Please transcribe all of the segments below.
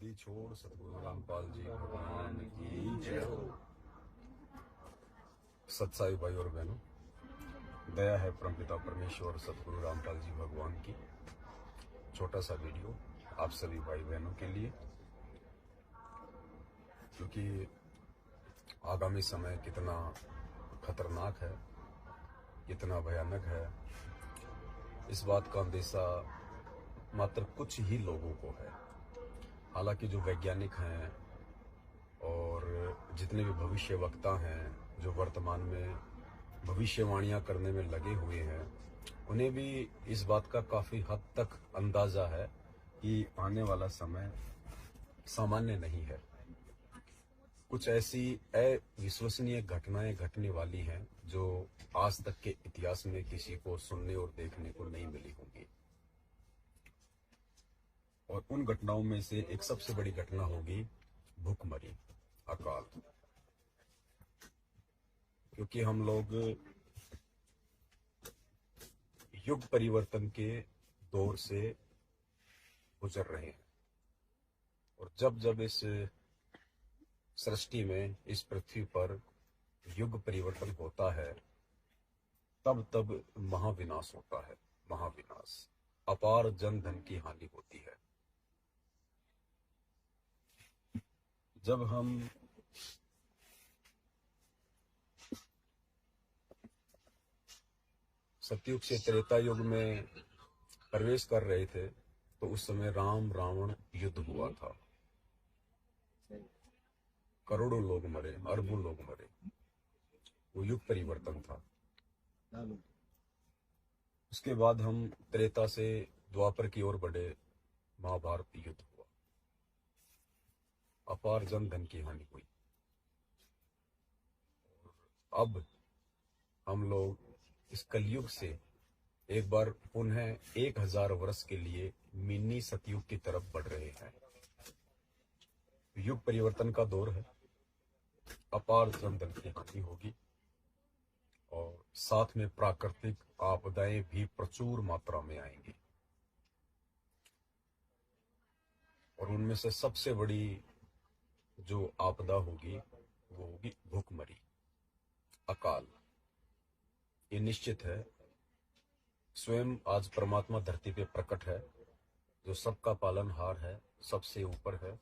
जल्दी छोड़ सतगुरु रामपाल जी भगवान की जय हो। सत्साई भाई और बहनों, दया है परमपिता परमेश्वर सतगुरु रामपाल जी भगवान की। छोटा सा वीडियो आप सभी भाई बहनों के लिए, क्योंकि आगामी समय कितना खतरनाक है, कितना भयानक है, इस बात का अंदेशा मात्र कुछ ही लोगों को है। हालांकि जो वैज्ञानिक हैं और जितने भी भविष्य वक्ता हैं, जो वर्तमान में भविष्यवाणियां करने में लगे हुए हैं, उन्हें भी इस बात का काफी हद तक अंदाजा है कि आने वाला समय सामान्य नहीं है। कुछ ऐसी अविश्वसनीय घटनाएं घटने वाली हैं जो आज तक के इतिहास में किसी को सुनने और देखने को नहीं मिली होंगी। और उन घटनाओं में से एक सबसे बड़ी घटना होगी भूखमरी, अकाल। क्योंकि हम लोग युग परिवर्तन के दौर से गुजर रहे हैं, और जब जब इस सृष्टि में, इस पृथ्वी पर युग परिवर्तन होता है, तब तब महाविनाश होता है। महाविनाश, अपार जन धन की हानि होती है। जब हम सतयुग से त्रेता युग में प्रवेश कर रहे थे, तो उस समय राम रावण युद्ध हुआ था। करोड़ों लोग मरे, अरबों लोग मरे। वो युग परिवर्तन था। उसके बाद हम त्रेता से द्वापर की ओर बढ़े, महाभारत युद्ध हुआ, अपार जन धन की हानि हुई। अब हम लोग इस कलयुग से एक बार पुनः 1000 वर्ष के लिए मिनी सतयुग की तरफ बढ़ रहे हैं। युग परिवर्तन का दौर है, अपार जन धन की हानि होगी, और साथ में प्राकृतिक आपदाएं भी प्रचुर मात्रा में आएंगी। और उनमें से सबसे बड़ी जो आपदा होगी वो होगी भूखमरी, अकाल। ये निश्चित है। स्वयं आज परमात्मा धरती पे प्रकट है, जो सबका पालनहार है, सबसे ऊपर है।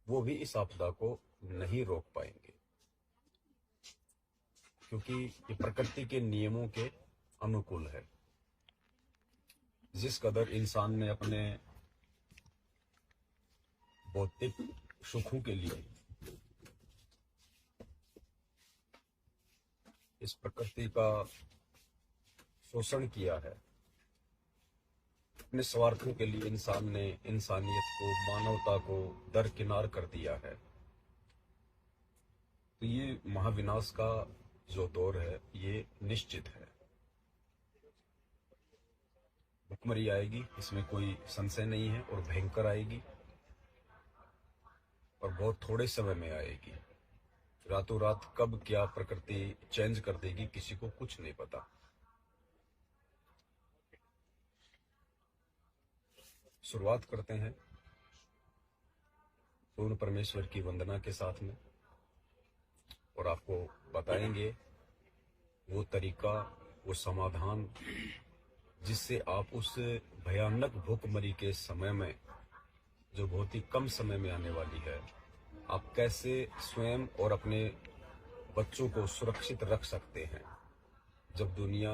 वो भी इस आपदा को नहीं रोक पाएंगे, क्योंकि ये प्रकृति के नियमों के अनुकूल है। जिस कदर इंसान ने अपने भौतिक सुखों के लिए इस प्रकृति का शोषण किया है, अपने स्वार्थों के लिए इंसान ने इंसानियत को, मानवता को दरकिनार कर दिया है। तो ये महाविनाश का जो दौर है, ये निश्चित है। भूखमरी आएगी, इसमें कोई संशय नहीं है, और भयंकर आएगी, और बहुत थोड़े समय में आएगी। रातों रात कब क्या प्रकृति चेंज कर देगी, किसी को कुछ नहीं पता। शुरुआत करते हैं पूर्ण परमेश्वर की वंदना के साथ में, और आपको बताएंगे वो तरीका, वो समाधान, जिससे आप उस भयानक भूखमरी के समय में, जो बहुत ही कम समय में आने वाली है, आप कैसे स्वयं और अपने बच्चों को सुरक्षित रख सकते हैं, जब दुनिया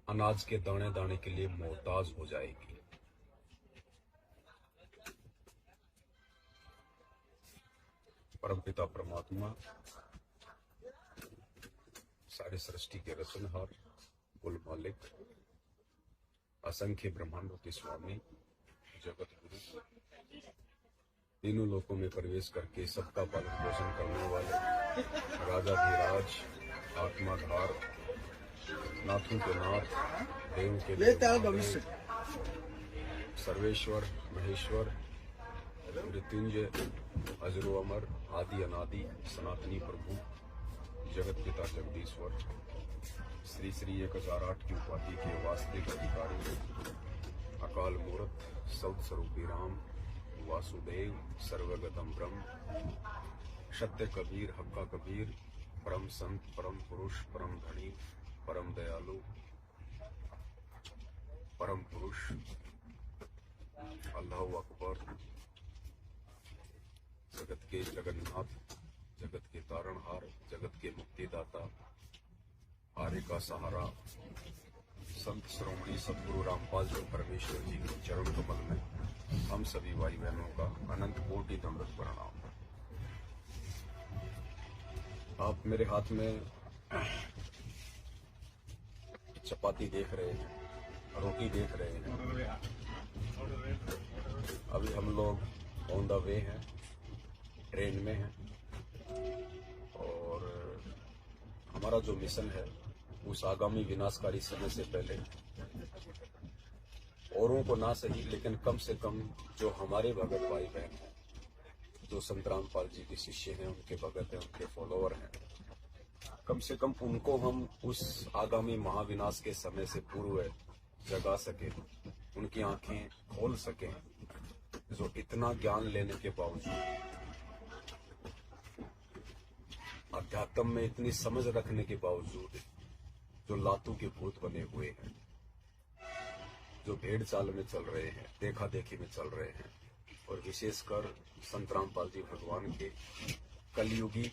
अनाज के दाने दाने के लिए मोहताज हो जाएगी। परमपिता परमात्मा, सारी सृष्टि के रचनहार, कुल मालिक, असंख्य ब्रह्मांडों के स्वामी, जगत गुरु, तीनों लोकों में प्रवेश करके सबका पालन पोषण करने वाले, राजाधिराज, आत्माधार, नाथों के नाथ, देव के देव, सर्वेश्वर, महेश्वर, मृत्युंजय, अजरो अमर, आदि अनादि, सनातनी प्रभु, जगत पिता जगदीश्वर, श्री श्री 1008 की उपाधि के वास्तविक अधिकारी, अकाल मूर्त, सद स्वरूपी राम, वासुदेव सर्वगतम ब्रह्म, सत्य कबीर हक्का कबीर, परम संत परम पुरुष परम धनी परम दयालु परम पुरुष अल्लाह अकबर, जगत के जगन्नाथ, जगत के तारणहार, जगत के मुक्तिदाता, हारे का सहारा, संत श्रोमणी सद्गुरु रामपाल जो परमेश्वर जी के चरण कमल में हम सभी भाई बहनों का अनंत कोटि दंडवत प्रणाम। आप मेरे हाथ में चपाती देख रहे हैं, रोटी देख रहे हैं। अभी हम लोग ऑन द वे हैं, ट्रेन में हैं और हमारा जो मिशन है उस आगामी विनाशकारी समय से पहले औरों को ना सही लेकिन कम से कम जो हमारे भगत भाई बहन हैं, जो संत रामपाल जी के शिष्य हैं, उनके भगत हैं, उनके फॉलोअर हैं, कम से कम उनको हम उस आगामी महाविनाश के समय से पूर्व जगा सके, उनकी आंखें खोल सके, जो इतना ज्ञान लेने के बावजूद, अध्यात्म में इतनी समझ रखने के बावजूद जो लातू के भूत बने हुए हैं, जो भेड़ चाल में चल रहे हैं, देखा देखी में चल रहे हैं, और विशेषकर संत रामपाल जी भगवान के कलयुगी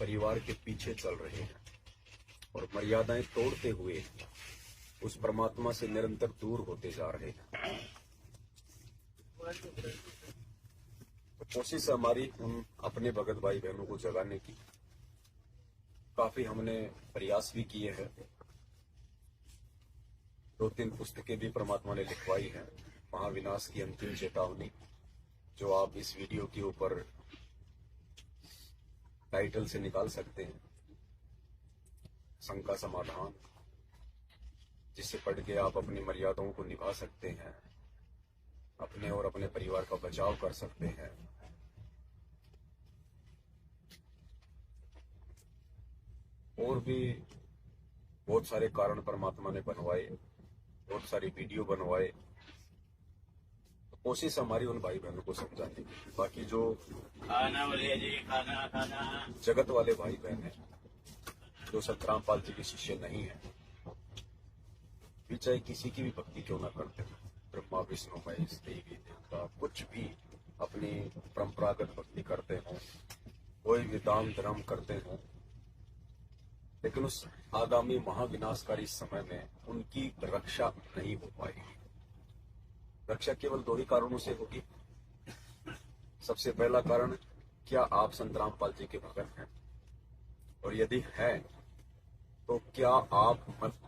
परिवार के पीछे चल रहे हैं और मर्यादाएं तोड़ते हुए उस परमात्मा से निरंतर दूर होते जा रहे हैं। तो कोशिश हमारी उन अपने भगत भाई बहनों को जगाने की, काफी हमने प्रयास भी किए हैं। 2-3 पुस्तकें भी परमात्मा ने लिखवाई हैं। महाविनाश की अंतिम चेतावनी, जो आप इस वीडियो के ऊपर टाइटल से निकाल सकते हैं, शंका समाधान, जिसे पढ़ के आप अपनी मर्यादाओं को निभा सकते हैं, अपने और अपने परिवार का बचाव कर सकते हैं। और भी बहुत सारे कारण परमात्मा ने बनवाए, बहुत सारी वीडियो बनवाए। तो कोशिश हमारी उन भाई बहनों को समझाने की। बाकी जो खाना जगत वाले भाई बहन हैं, जो संत रामपाल जी के शिष्य नहीं है, भी चाहे किसी की भी भक्ति क्यों ना करते हो, ब्रह्मा विष्णु महेश देवी देवता कुछ भी अपनी परंपरागत भक्ति करते हो, कोई भी दान धर्म करते हो, लेकिन उस आगामी महाविनाशकारी समय में उनकी रक्षा नहीं हो पाएगी। रक्षा केवल 2 ही कारणों से होगी। सबसे पहला कारण, क्या आप संत रामपाल जी के भगत हैं? और यदि हैं तो क्या आप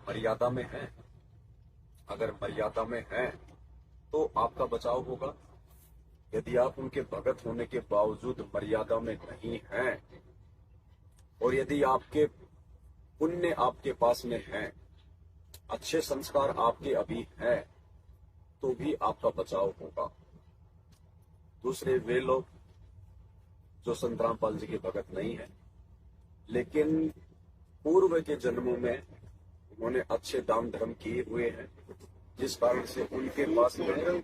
मर्यादा में हैं? अगर मर्यादा में हैं तो आपका बचाव होगा। यदि आप उनके भगत होने के बावजूद मर्यादा में नहीं हैं, और यदि आपके पुण्य आपके पास में है, अच्छे संस्कार आपके अभी हैं, तो भी आपका बचाव होगा। दूसरे वे लोग जो संत रामपाल जी के भगत नहीं है, लेकिन पूर्व के जन्मों में उन्होंने अच्छे दान धर्म किए हुए हैं, जिस कारण से उनके पास में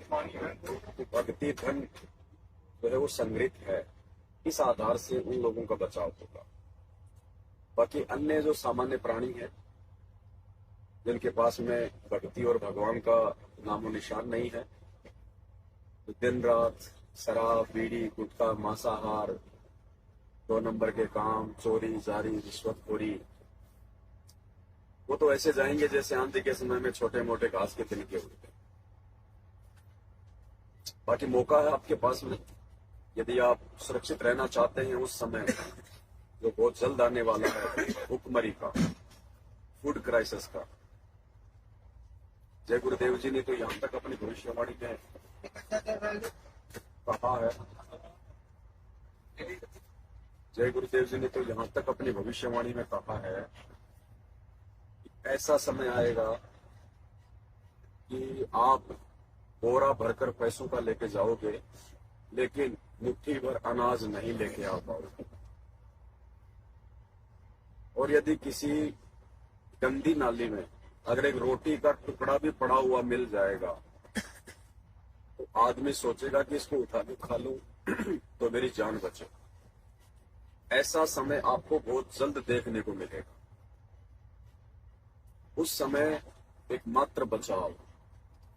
भक्ति धन जो है वो संग्रहित है। इस आधार से उन लोगों का बचाव होगा। बाकी अन्य जो सामान्य प्राणी हैं, जिनके पास में भक्ति और भगवान का नामो निशान नहीं है, तो दिन रात शराब, बीड़ी, गुटखा, मांसाहार, 2 नंबर के काम, चोरी, जारी, रिश्वतखोरी, वो तो ऐसे जाएंगे जैसे आंधी के समय में छोटे मोटे घास के तिनके उड़ते। बाकी मौका है आपके पास में, यदि आप सुरक्षित रहना चाहते हैं उस समय जो बहुत जल्द आने वाला है, भूखमरी का, फूड क्राइसिस का। जय गुरुदेव जी ने तो यहाँ तक अपनी भविष्यवाणी में कहा है, जय गुरुदेव जी ने तो यहाँ तक अपनी भविष्यवाणी में कहा है कि ऐसा समय आएगा कि आप बोरा भरकर पैसों का लेके जाओगे, लेकिन मुट्ठी भर अनाज नहीं लेके आ पाओगे। और यदि किसी गंदी नाली में अगर एक रोटी का टुकड़ा भी पड़ा हुआ मिल जाएगा, तो आदमी सोचेगा कि इसको उठा के खा लूं तो मेरी जान बचे। ऐसा समय आपको बहुत जल्द देखने को मिलेगा। उस समय एकमात्र बचाव,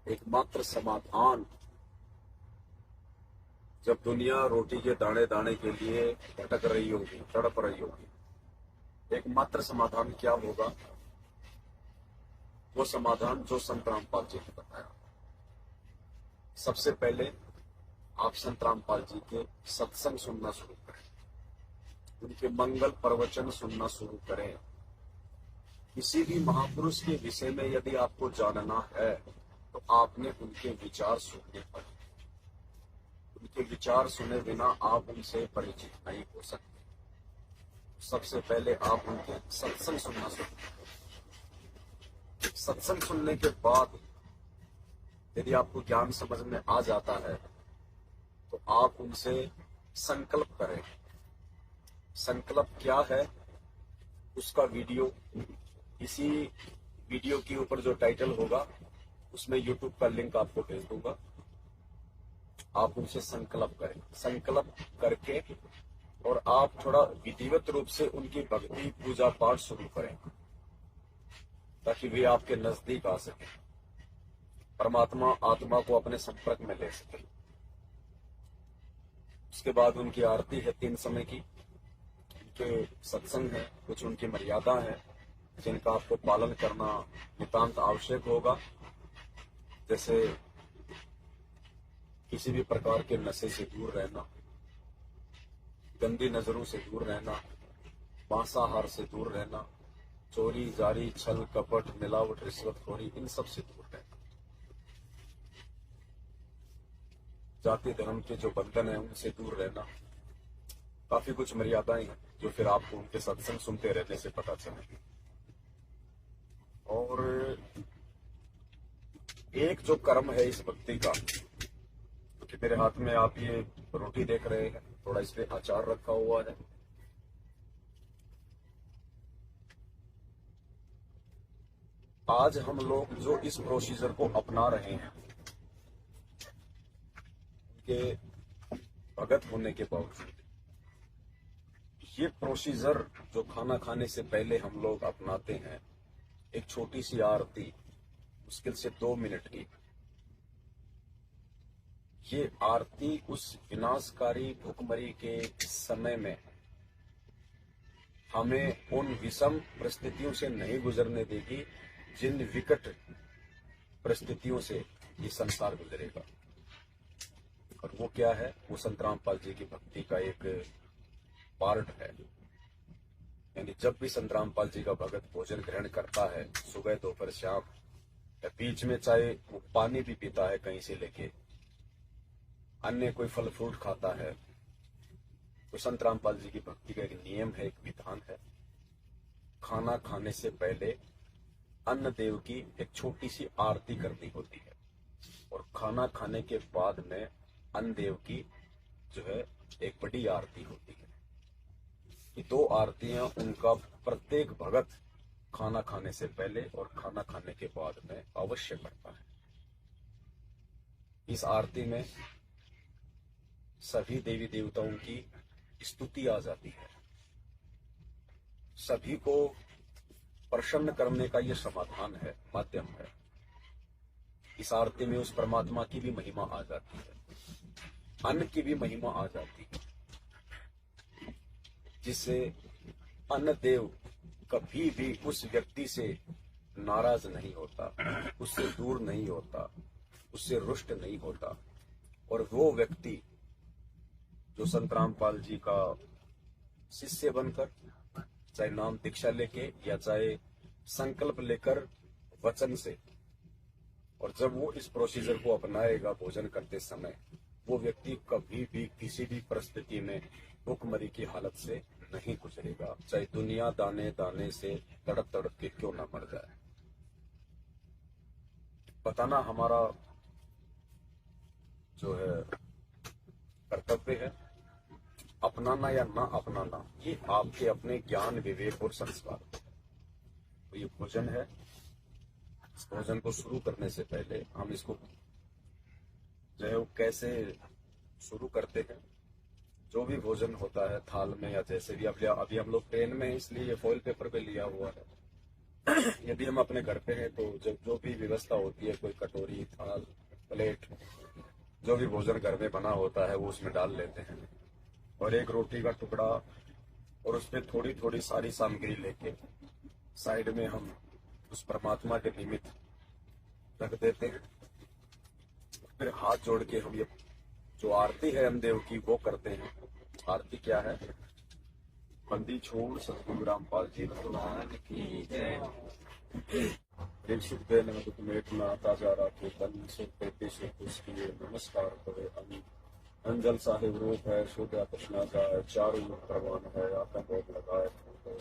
एकमात्र समाधान, जब दुनिया रोटी के दाने दाने के लिए भटक रही होगी, तड़प रही होगी, एकमात्र समाधान क्या होगा? वो समाधान जो संत रामपाल जी ने बताया। सबसे पहले आप संत रामपाल जी के सत्संग सुनना शुरू करें, उनके मंगल प्रवचन सुनना शुरू करें। किसी भी महापुरुष के विषय में यदि आपको जानना है तो आपने उनके विचार सुनने पड़े। उनके विचार सुने बिना आप उनसे परिचित नहीं हो सकते। सबसे पहले आप उनके सत्संग सुनना शुरू करें। सत्संग सुनने के बाद यदि आपको ज्ञान समझ में आ जाता है तो आप उनसे संकल्प करें। संकल्प क्या है उसका वीडियो इसी वीडियो के ऊपर जो टाइटल होगा उसमें यूट्यूब का लिंक आपको भेज दूंगा। आप उनसे संकल्प करें। संकल्प करके और आप थोड़ा विधिवत रूप से उनकी भक्ति पूजा पाठ शुरू करें ताकि वे आपके नजदीक आ सके, परमात्मा आत्मा को अपने संपर्क में ले सके। उसके बाद उनकी आरती है 3 समय की, उनके सत्संग है, कुछ उनकी मर्यादा है जिनका आपको पालन करना नितांत आवश्यक होगा। जैसे किसी भी प्रकार के नशे से दूर रहना, गंदी नजरों से दूर रहना, मांसाहार से दूर रहना, चोरी जारी छल कपट मिलावट रिश्वतखोरी इन सब से दूर रहना, जाति धर्म के जो बंधन है उनसे दूर रहना। काफी कुछ मर्यादाएं हैं जो फिर आपको उनके सत्संग सुनते रहने से पता चलेगी। और एक जो कर्म है इस भक्ति का, क्योंकि मेरे हाथ में आप ये रोटी देख रहे हैं, थोड़ा इस पे अचार रखा हुआ है। आज हम लोग जो इस प्रोसीजर को अपना रहे हैं उनके भगत होने के बावजूद, ये प्रोसीजर जो खाना खाने से पहले हम लोग अपनाते हैं, एक छोटी सी आरती मुश्किल से 2 मिनट की, ये आरती उस विनाशकारी भूखमरी के समय में हमें उन विषम परिस्थितियों से नहीं गुजरने देगी जिन विकट परिस्थितियों से ये संसार गुजरेगा। और वो क्या है? वो संत रामपाल जी की भक्ति का एक पार्ट है। यानी जब भी संत रामपाल जी का भगत भोजन ग्रहण करता है, सुबह दोपहर शाम, या बीच में चाहे वो पानी भी पीता है कहीं से लेके, अन्य कोई फल फ्रूट खाता है, तो संत रामपाल जी की भक्ति का एक नियम है, एक विधान है। खाना खाने से पहले अन्न देव की एक छोटी सी आरती करनी होती है, और खाना खाने के बाद में अन्न देव की जो है एक बड़ी आरती होती है। ये 2 आरतियां उनका प्रत्येक भगत खाना खाने से पहले और खाना खाने के बाद में अवश्य करता है। इस आरती में सभी देवी देवताओं की स्तुति आ जाती है। सभी को प्रसन्न करने का यह समाधान है, माध्यम है। इस आरती में उस परमात्मा की भी महिमा आ जाती है, अन्न की भी महिमा आ जाती है, जिससे अन्न देव कभी भी उस व्यक्ति से नाराज नहीं होता, उससे दूर नहीं होता, उससे रुष्ट नहीं होता। और वो व्यक्ति जो संत रामपाल जी का शिष्य बनकर, चाहे नाम दीक्षा लेके या चाहे संकल्प लेकर वचन से, और जब वो इस प्रोसीजर को अपनाएगा भोजन करते समय, वो व्यक्ति कभी भी किसी भी परिस्थिति में भूखमरी की हालत से नहीं गुजरेगा, चाहे दुनिया दाने दाने से तड़प तड़प के क्यों ना मर जाए। बताना हमारा जो है कर्तव्य है। अपनाना या ना अपनाना ये आपके अपने ज्ञान विवेक और संस्कार। तो ये भोजन है, इस भोजन को शुरू करने से पहले हम इसको जो है वो कैसे शुरू करते हैं। जो भी भोजन होता है थाल में या जैसे भी, अभी हम लोग ट्रेन में हैं इसलिए ये फॉइल पेपर पे लिया हुआ है। यदि हम अपने घर पे हैं तो जो भी व्यवस्था होती है, कोई कटोरी, थाल, प्लेट, जो भी भोजन घर में बना होता है वो उसमें डाल लेते हैं, और एक रोटी का टुकड़ा और उसमें थोड़ी थोड़ी सारी सामग्री लेके साइड में हम उस परमात्मा के निमित्त रख देते हैं। फिर हाथ जोड़ के हम ये जो आरती है अनदेव की वो करते हैं। आरती क्या है? बंदी छोड़ सतगुरु रामपाल जी भगवान की जय। सुख दे न दुख मेट ना ताजा राखे तन सुख पेटे सुख उसकी नमस्कार करे अंजल साहिब रूप है शुद्ध कृष्णा जाए चारों मुख प्रवान है आका भोग लगाए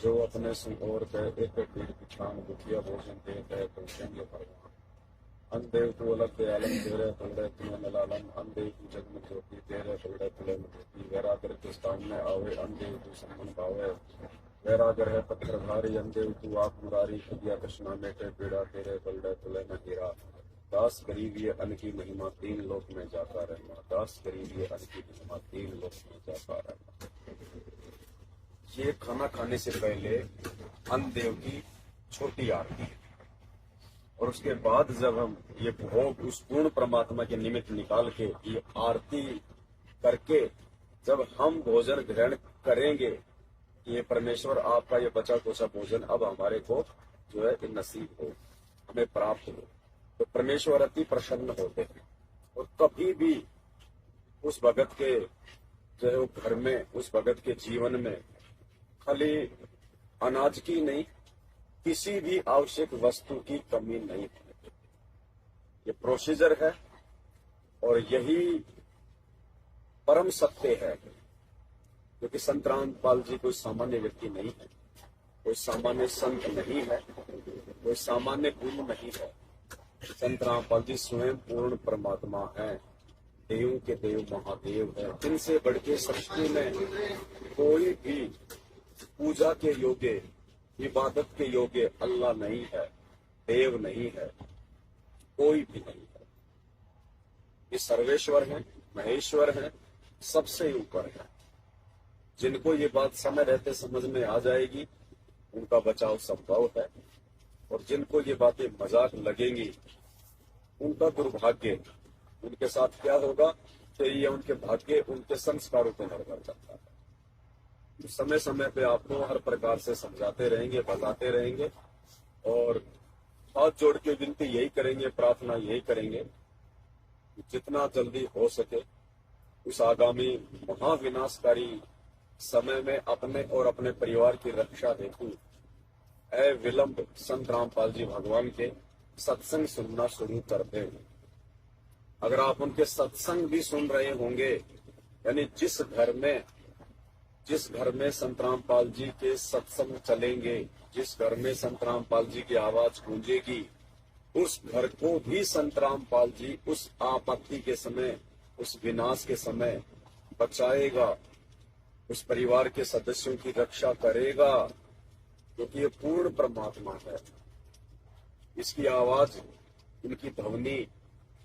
जो अपने सुख और गए एक पीर पिछान दुखिया भोजन दे गए तो संगे भगवान अंदेव तू अलग दे आलम तेरे तुलड़े तुम्हें नलालम अंदेव तू जग में ज्योति तेरे तुलड़े तुले में ज्योति वैरागर के सामने आवे अंदेव तू सम्मन पावे वैरागर है पत्थर भारी अंदेव तू आप मुरारी दिया कृष्णा मेटे पीड़ा तेरे तुलड़े तुले में हीरा दास गरीब ये अन्न की महिमा तीन लोक में जाता रहना दास गरीब ये अन्न की महिमा तीन लोक में जाता रहना। ये खाना खाने से पहले अन्नदेव की छोटी आरती है, और उसके बाद जब हम ये भोग उस पूर्ण परमात्मा के निमित्त निकाल के ये आरती करके जब हम भोजन ग्रहण करेंगे, ये परमेश्वर आपका ये बचा कुचा भोजन अब हमारे को जो है नसीब हो, हमें प्राप्त हो, तो परमेश्वर अति प्रसन्न होते हैं। और कभी भी उस भगत के जो है वो घर में, उस भगत के जीवन में खाली अनाज की नहीं, किसी भी आवश्यक वस्तु की कमी नहीं है। ये प्रोसीजर है और यही परम सत्य है, क्योंकि संत रामपाल जी कोई सामान्य व्यक्ति नहीं है, कोई सामान्य संत नहीं है, कोई सामान्य गुरु नहीं है। संत रामपाल जी स्वयं पूर्ण परमात्मा है, देवों के देव महादेव है। इनसे बढ़ के सृष्टि में कोई भी पूजा के योग्य, इबादत के योग्य अल्लाह नहीं है, देव नहीं है, कोई भी नहीं है। ये सर्वेश्वर है, महेश्वर है, सबसे ऊपर है। जिनको ये बात समय रहते समझ में आ जाएगी उनका बचाव संभव है, और जिनको ये बातें मजाक लगेंगी उनका दुर्भाग्य। उनके साथ क्या होगा तो ये उनके भाग्य, उनके संस्कारों पर निर्भर करता है। समय समय पे आपको हर प्रकार से समझाते रहेंगे, बताते रहेंगे, और हाथ जोड़ के विनती यही करेंगे, प्रार्थना यही करेंगे कि जितना जल्दी हो सके उस आगामी महाविनाशकारी समय में अपने और अपने परिवार की रक्षा हेतु विलंब संत रामपाल जी भगवान के सत्संग सुनना शुरू कर दें। अगर आप उनके सत्संग भी सुन रहे होंगे, यानी जिस घर में संत रामपाल जी के सत्संग चलेंगे, जिस घर में संत रामपाल जी की आवाज गूंजेगी, उस घर को भी संत रामपाल जी उस आपत्ति के समय, उस विनाश के समय बचाएगा, उस परिवार के सदस्यों की रक्षा करेगा, क्योंकि ये पूर्ण परमात्मा है। इसकी आवाज, इनकी ध्वनि,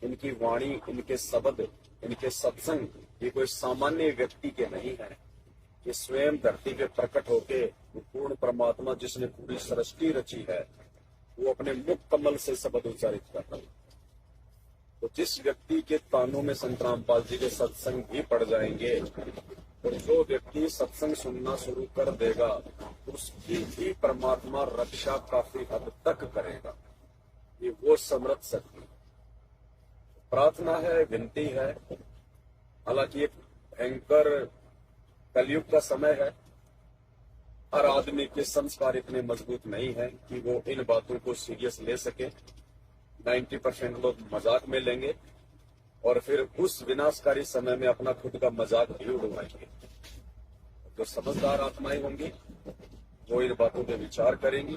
इनकी वाणी, इनके शब्द, इनके सत्संग ये कोई सामान्य व्यक्ति के नहीं है। ये स्वयं धरती पे प्रकट होके वो पूर्ण परमात्मा जिसने पूरी सृष्टि रची है वो अपने मुख कमल से शब्द उच्चारित कर रहा है। तो जिस व्यक्ति के कानों में संत रामपाल जी के सत्संग भी पड़ जाएंगे, और जो व्यक्ति सत्संग सुनना शुरू कर देगा उसकी भी परमात्मा रक्षा काफी हद तक करेगा। ये वो समर्थ शक्ति प्रार्थना है, विनती है। हालांकि एक भयंकर कलयुग का समय है, हर आदमी के संस्कार इतने मजबूत नहीं है कि वो इन बातों को सीरियस ले सके। 90% लोग मजाक में लेंगे और फिर उस विनाशकारी समय में अपना खुद का मजाक भी उड़वाएंगे। जो समझदार आत्माएं होंगी वो इन बातों पे विचार करेंगी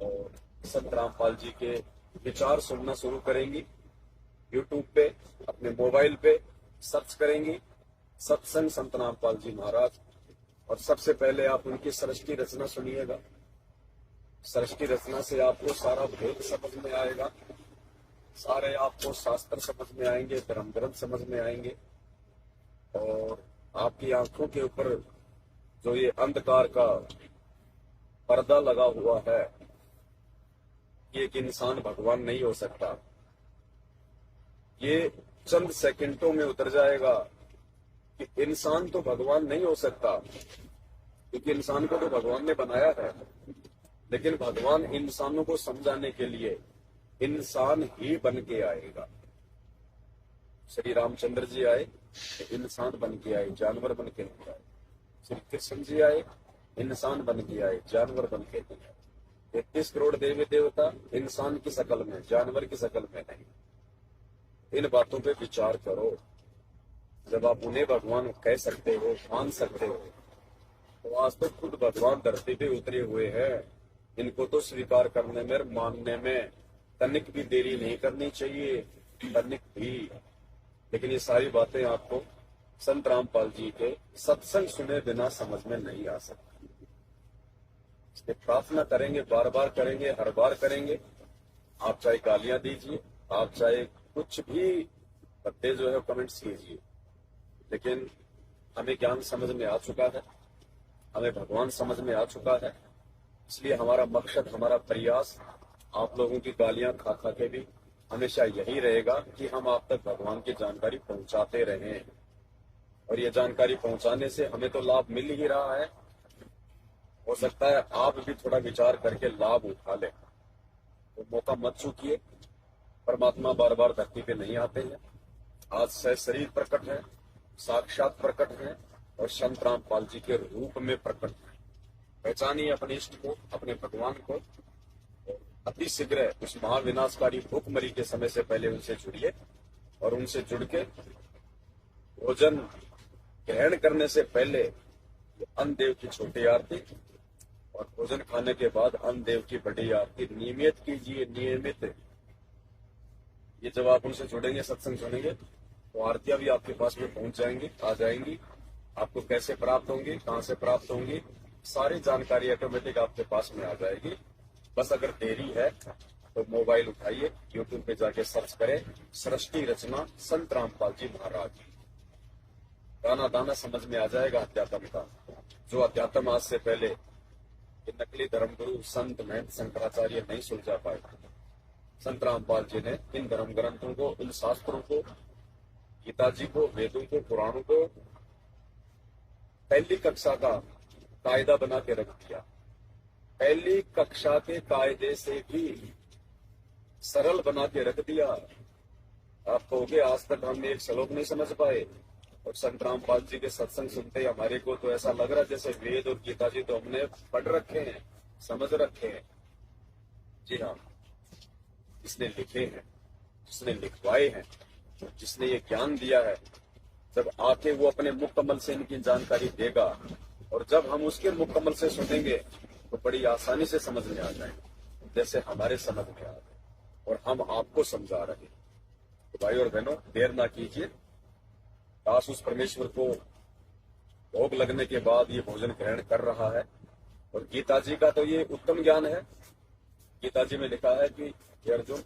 और संत रामपाल जी के विचार सुनना शुरू करेंगी। यूट्यूब पे, अपने मोबाइल पे सर्च करेंगी सत्संग संत रामपाल जी महाराज, और सबसे पहले आप उनकी सृष्टि रचना सुनिएगा। सृष्टि रचना से आपको सारा भेद समझ में आएगा। सारे आपको शास्त्र समझ में आएंगे, धर्म ग्रंथ समझ में आएंगे, और आपकी आंखों के ऊपर जो ये अंधकार का पर्दा लगा हुआ है, ये एक इंसान भगवान नहीं हो सकता, ये चंद सेकंडों में उतर जाएगा कि इंसान तो भगवान नहीं हो सकता, क्योंकि इंसान को तो भगवान ने बनाया है। लेकिन भगवान इंसानों को समझाने के लिए इंसान ही बन के आएगा। श्री रामचंद्र जी आए तो इंसान बन के आए, जानवर बन के नहीं आए। श्री कृष्ण जी आए, इंसान बन के आए, जानवर बन के नहीं आए। 33 करोड़ देवी देवता इंसान की शक्ल में, जानवर की शक्ल में नहीं। इन बातों पे विचार करो। जब आप उन्हें भगवान कह सकते हो, मान सकते हो, तो आज तो खुद भगवान धरती पे उतरे हुए हैं। इनको तो स्वीकार करने में, मानने में तनिक भी देरी नहीं करनी चाहिए, तनिक भी। लेकिन ये सारी बातें आपको संत रामपाल जी के सत्संग सुने बिना समझ में नहीं आ सकती। इसलिए प्रार्थना करेंगे, बार बार करेंगे, हर बार करेंगे। आप चाहे गालियां दीजिए, आप चाहे कुछ भी बत्ते जो है कमेंट्स कीजिए, लेकिन हमें ज्ञान समझ में आ चुका है, हमें भगवान समझ में आ चुका है। इसलिए हमारा मकसद, हमारा प्रयास आप लोगों की गालियां खा खा के भी हमेशा यही रहेगा कि हम आप तक भगवान की जानकारी पहुंचाते रहें। और ये जानकारी पहुंचाने से हमें तो लाभ मिल ही रहा है, हो सकता है आप भी थोड़ा विचार करके लाभ उठा लें। तो मौका मत चूकिए। परमात्मा बार बार धरती पे नहीं आते हैं। आज से शरीर प्रकट है, साक्षात प्रकट है, और संत रामपाल जी के रूप में प्रकट है। पहचानिए अपने इष्ट को, अपने भगवान को। अति शीघ्र उस महाविनाशकारी भूखमरी के समय से पहले उनसे जुड़िए, और उनसे जुड़ के भोजन ग्रहण करने से पहले अन्न देव की छोटी आरती, और भोजन खाने के बाद अन्न देव की बड़ी आरती नियमित कीजिए, नियमित। ये जब आप उनसे जुड़ेंगे, सत्संग सुनेंगे, तो आरतियां भी आपके पास में पहुंच जाएंगी, आ जाएंगी। आपको कैसे प्राप्त होंगी, कहां से प्राप्त होंगी, सारी जानकारी ऑटोमेटिक आपके पास में आ जाएगी। बस अगर देरी है तो मोबाइल उठाइए, यूट्यूब पे जाके सर्च करें सृष्टि रचना संत रामपाल जी महाराज। दाना दाना समझ में आ जाएगा अध्यात्म का, जो अध्यात्म आज से पहले ये नकली धर्मगुरु संत महंत शंकराचार्य नहीं सुलझा पाए। संत रामपाल जी ने इन धर्म ग्रंथों को, इन शास्त्रों को, गीता जी को, वेदों को, पुराणों को पहली कक्षा का कायदा बना के रख दिया। पहली कक्षा के कायदे से भी सरल बना के रख दिया। आप कहोगे आज तक हमने एक श्लोक नहीं समझ पाए, और संत रामपाल जी के सत्संग सुनते हमारे को तो ऐसा लग रहा है जैसे वेद और गीता जी तो हमने पढ़ रखे हैं, समझ रखे हैं। जी हाँ, जिसने लिखे हैं, जिसने लिखवाए हैं, जिसने ये ज्ञान दिया है, जब आके वो अपने मुख कमल से इनकी जानकारी देगा, और जब हम उसके मुख कमल से सुनेंगे तो बड़ी आसानी से समझ में आ जाएंगे, जैसे हमारे समझ में आ रहे और हम आपको समझा रहे। तो भाई और बहनों, देर ना कीजिए। दास उस परमेश्वर को भोग लगने के बाद ये भोजन ग्रहण कर रहा है। और गीता जी का तो ये उत्तम ज्ञान है। गीता जी में लिखा है कि अर्जुन,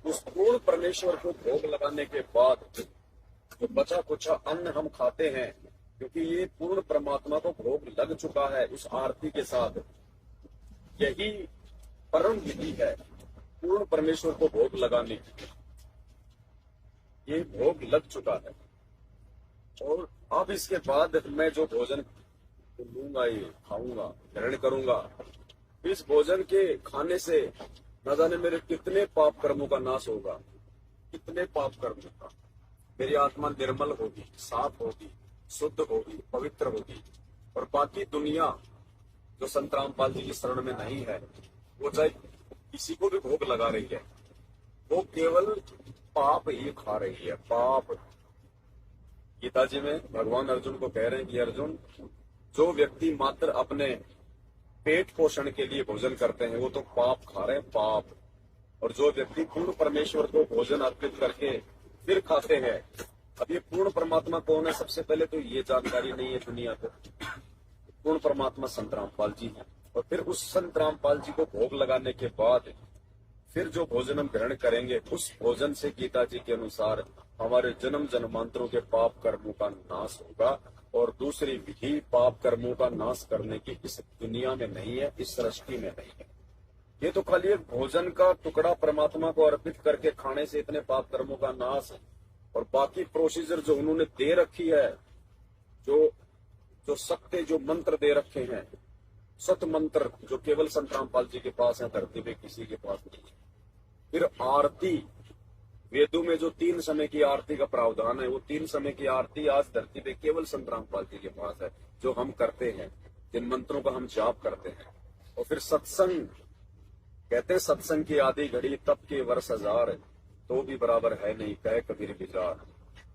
उस पूर्ण परमेश्वर को भोग लगाने के बाद जो बचा कुचा अन्न हम खाते हैं, क्योंकि ये पूर्ण परमात्मा को भोग लग चुका है उस आरती के साथ। यही परम विधि है पूर्ण परमेश्वर को भोग लगाने की। ये भोग लग चुका है, और अब इसके बाद मैं जो भोजन लूंगा, ये खाऊंगा, ग्रहण करूंगा, इस भोजन के खाने से न जाने मेरे कितने पाप कर्मों का नाश होगा, कितने पाप कर्मों का। मेरी आत्मा निर्मल होगी, साफ होगी, शुद्ध होगी, पवित्र होगी। और बाकी दुनिया जो संत रामपाल जी की शरण में नहीं है, वो चाहे किसी को भी भोग लगा रही है, वो केवल पाप ही खा रही है, पाप। गीता जी में भगवान अर्जुन को कह रहे हैं कि अर्जुन, जो व्यक्ति मात्र अपने पेट पोषण के लिए भोजन करते हैं वो तो पाप खा रहे हैं, पाप। और जो व्यक्ति पूर्ण परमेश्वर को भोजन अर्पित करके फिर खाते हैं, अब ये पूर्ण परमात्मा कौन है, सबसे पहले तो ये जानकारी नहीं है दुनिया को। पूर्ण परमात्मा संत रामपाल जी है। और फिर उस संत रामपाल जी को भोग लगाने के बाद फिर जो भोजन हम ग्रहण करेंगे उस भोजन से गीता जी के अनुसार हमारे जन्म जन्मांतरों के पाप कर्मों का नाश होगा। और दूसरी विधि पाप कर्मों का नाश करने की इस दुनिया में नहीं है, इस सृष्टि में नहीं है। ये तो खाली एक भोजन का टुकड़ा परमात्मा को अर्पित करके खाने से इतने पाप कर्मों का नाश है। और बाकी प्रोसीजर जो उन्होंने दे रखी है, जो सत्य जो मंत्र दे रखे हैं, सत मंत्र जो केवल संत रामपाल जी के पास है, धरती पे किसी के पास नहीं है। फिर आरती, वेदों में जो 3 समय की आरती का प्रावधान है, वो 3 समय की आरती आज धरती पे केवल संत रामपाल जी के पास है, जो हम करते हैं, जिन मंत्रों का हम जाप करते हैं। और फिर सत्संग, कहते हैं सत्संग की आधी घड़ी तप के वर्ष 1000, तो भी बराबर है नहीं कहे कबीर विचार,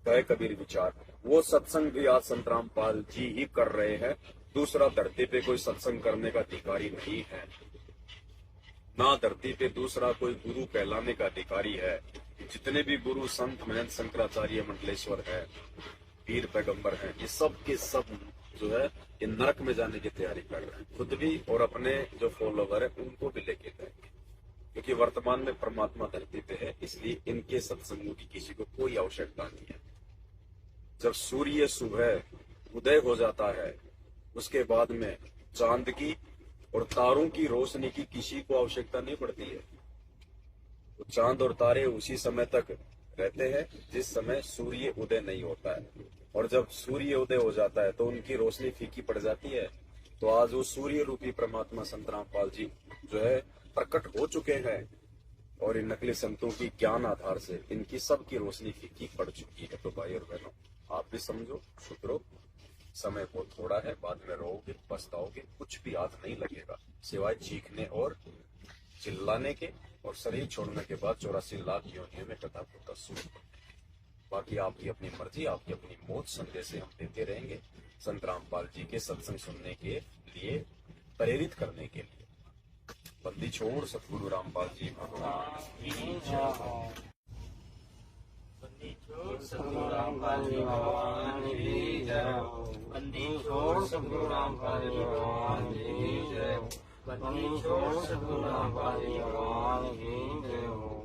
कहे कबीर विचार। वो सत्संग भी आज संत रामपाल जी ही कर रहे हैं। दूसरा धरती पे कोई सत्संग करने का अधिकारी नहीं है, ना धरती पे दूसरा कोई गुरु कहलाने का अधिकारी है। जितने भी गुरु संत महंत शंकराचार्य मंडलेश्वर है, वीर पैगंबर हैं, ये सब के सब जो है ये नरक में जाने की तैयारी कर रहे हैं, खुद भी और अपने जो फॉलोवर है उनको भी लेके जाएंगे। क्योंकि वर्तमान में परमात्मा धरती पे है, इसलिए इनके सत्संगों की किसी को कोई आवश्यकता नहीं है। जब सूर्य सुबह उदय हो जाता है, उसके बाद में चांद की और तारों की रोशनी की किसी को आवश्यकता नहीं पड़ती है। तो चांद और तारे उसी समय तक रहते हैं जिस समय सूर्य उदय नहीं होता है। और जब सूर्य उदय हो जाता है तो उनकी रोशनी फीकी पड़ जाती है। तो आज वो सूर्य रूपी परमात्मा संत रामपाल जी जो है प्रकट हो चुके हैं, और इन नकली संतों की ज्ञान आधार से इनकी सबकी रोशनी फीकी पड़ चुकी है। तो भाई और बहनों, आप भी समझो, सुधरो, समय बहुत थोड़ा है, बाद में रोओगे, पछताओगे, कुछ भी हाथ नहीं लगेगा सिवाय चीखने और चिल्लाने के, और शरीर छोड़ने के बाद 84 लाख योनियों में कथा होता सुन। बाकी आपकी अपनी मर्जी, आपकी अपनी मौत, संदेश हम देते रहेंगे संत रामपाल जी के सत्संग सुनने के लिए, प्रेरित करने के लिए। बंदी छोड़ सतगुरु रामपाल जी महाराज की जय। बंदी छोड़ सतगुरु रामपाल जी भगवान की जय। बंदी छोड़ सतगुरु रामपाल जी भगवान की जय। बंदी छोड़ सतगुरु रामपाल जी भगवान की जय।